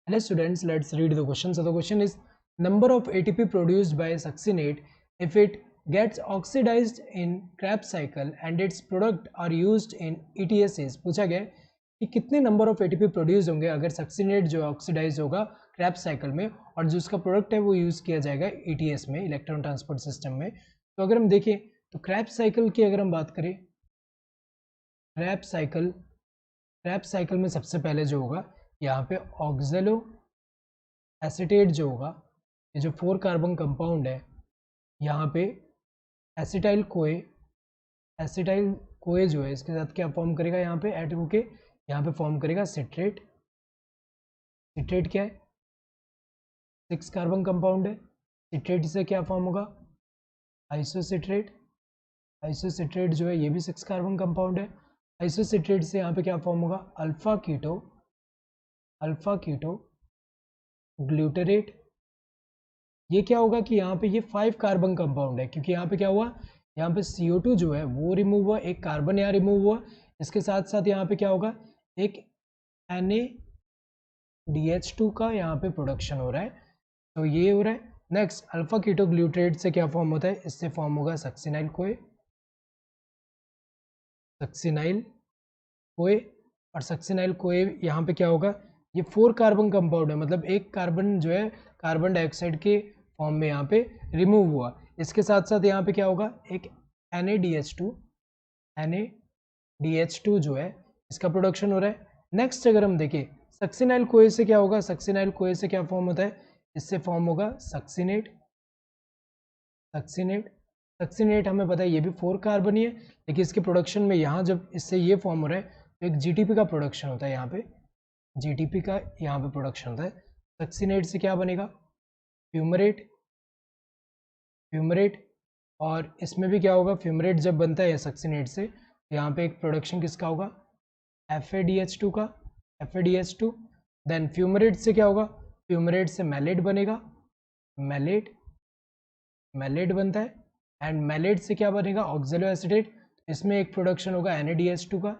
Hello students, let's read the question. So the question is number of ATP produced by succinate if it gets oxidized in Krebs cycle and its product are used in ETS is. पूछा गया है कि कितने number of ATP produce होंगे अगर succinate जो oxidise होगा Krebs cycle में और जो उसका प्रोडक्ट है वो यूज़ किया जाएगा ETS में, इलेक्ट्रॉन ट्रांसपोर्ट सिस्टम में. तो अगर हम देखें तो Krebs साइकिल की अगर हम बात करें, Krebs साइकिल में सबसे पहले जो होगा यहाँ पे ऑक्जेलो एसिटेट जो होगा, ये जो 4 कार्बन कंपाउंड है यहाँ पे एसिटाइल कोए जो है इसके साथ क्या फॉर्म करेगा, यहाँ पे ऐड होके यहाँ पे फॉर्म करेगा सिट्रेट. सिट्रेट क्या है, 6 कार्बन कंपाउंड है. सिट्रेट से क्या फॉर्म होगा, आइसोसिट्रेट. आइसोसिट्रेट जो है ये भी 6 कार्बन कंपाउंड है. आइसोसिट्रेट से यहाँ पे क्या फॉर्म होगा, अल्फा कीटो ग्लूटरेट. ये क्या होगा कि यहाँ पे ये 5 कार्बन कंपाउंड है क्योंकि यहाँ पे क्या हुआ, यहाँ पे CO2 जो है वो रिमूव हुआ, एक कार्बन यहाँ रिमूव हुआ. इसके साथ साथ यहाँ पे क्या होगा, एक NaDH2 का यहाँ पे प्रोडक्शन हो रहा है. तो ये हो रहा है. नेक्स्ट अल्फा कीटो ग्लूटरेट से क्या फॉर्म होता है, इससे फॉर्म होगा सक्सिनाइल कोए. और सक्सिनाइल कोए यहाँ पे क्या होगा, ये 4 कार्बन कंपाउंड है, मतलब एक कार्बन जो है कार्बन डाइऑक्साइड के फॉर्म में यहाँ पे रिमूव हुआ. इसके साथ साथ यहाँ पे क्या होगा, एक NaDH2 जो है इसका प्रोडक्शन हो रहा है. नेक्स्ट अगर हम देखें सक्सिनाइल कोए से क्या होगा, सक्सिनाइल कोए से क्या फॉर्म होता है, इससे फॉर्म होगा सक्सिनेट. हमें पता है ये भी 4 कार्बन ही है, लेकिन इसके प्रोडक्शन में यहाँ जब इससे ये फॉर्म हो रहा है तो एक GTP का प्रोडक्शन होता है, यहाँ पे GTP का यहाँ पे प्रोडक्शन होता है. सक्सिनेट से क्या बनेगा, फ्यूमरेट. और इसमें भी क्या होगा, फ्यूमरेट जब बनता है सक्सिनेट से तो यहाँ पे एक प्रोडक्शन किसका होगा, FADH2 का. देन फ्यूमरेट से क्या होगा, फ्यूमरेट से मैलेट बनेगा, मैलेट बनता है. एंड मैलेट से क्या बनेगा, ऑक्जेलो एसिटेट. इसमें एक प्रोडक्शन होगा NaDH2 का.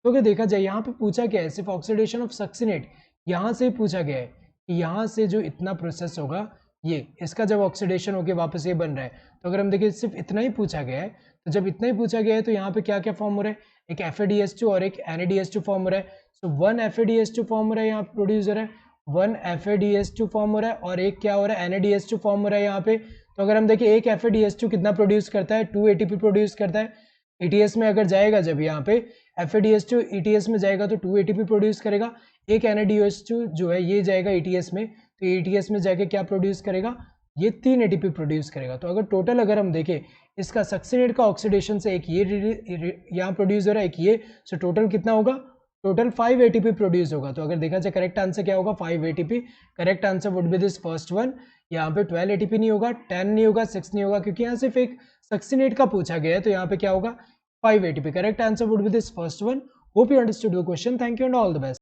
तो अगर देखा जाए यहाँ पे पूछा क्या है, सिर्फ ऑक्सीडेशन ऑफ सक्सिनेट यहाँ से पूछा गया है कि यहाँ से जो इतना प्रोसेस होगा ये इसका जब ऑक्सीडेशन होके वापस ये बन रहा है. तो अगर हम देखें सिर्फ इतना ही पूछा गया है, तो जब इतना ही पूछा गया है तो यहाँ पे क्या क्या फॉर्म हो रहा है, एक FADH2 और एक NaDH2 फॉर्म हो रहा है. सो 1 FADH2 फॉर्म हो रहा है, यहाँ प्रोड्यूस हो रहा है 1 FADH2 फॉर्म हो रहा है, और एक क्या हो रहा है, NaDH2 फॉर्म हो रहा है यहाँ पे. तो अगर हम देखें एक FADH2 कितना प्रोड्यूस करता है, 2 ATP प्रोड्यूस करता है. ETS में अगर जाएगा, जब यहाँ पे FADH2 ETS में जाएगा तो 2 ATP प्रोड्यूस करेगा. एक NaDH2 जो है ये जाएगा ETS में, तो ETS में जाके क्या प्रोड्यूस करेगा, ये 3 ATP प्रोड्यूस करेगा. तो अगर टोटल अगर हम देखें इसका सक्सिनेट का ऑक्सीडेशन से एक ये यहाँ प्रोड्यूस हो रहा है, एक ये, सो टोटल कितना होगा, टोटल 5 ATP प्रोड्यूस होगा. तो अगर देखा जाए करेक्ट आंसर क्या होगा, 5 ATP. Correct answer would be this first one. यहाँ पे 12 ATP नहीं होगा, 10 नहीं होगा, 6 नहीं होगा, क्योंकि यहाँ सिर्फ एक सक्सिनेट का पूछा गया है. तो यहाँ पे क्या होगा, 5 ATP. Correct answer would be this first one. Hope you understood the question. Thank you and all the best.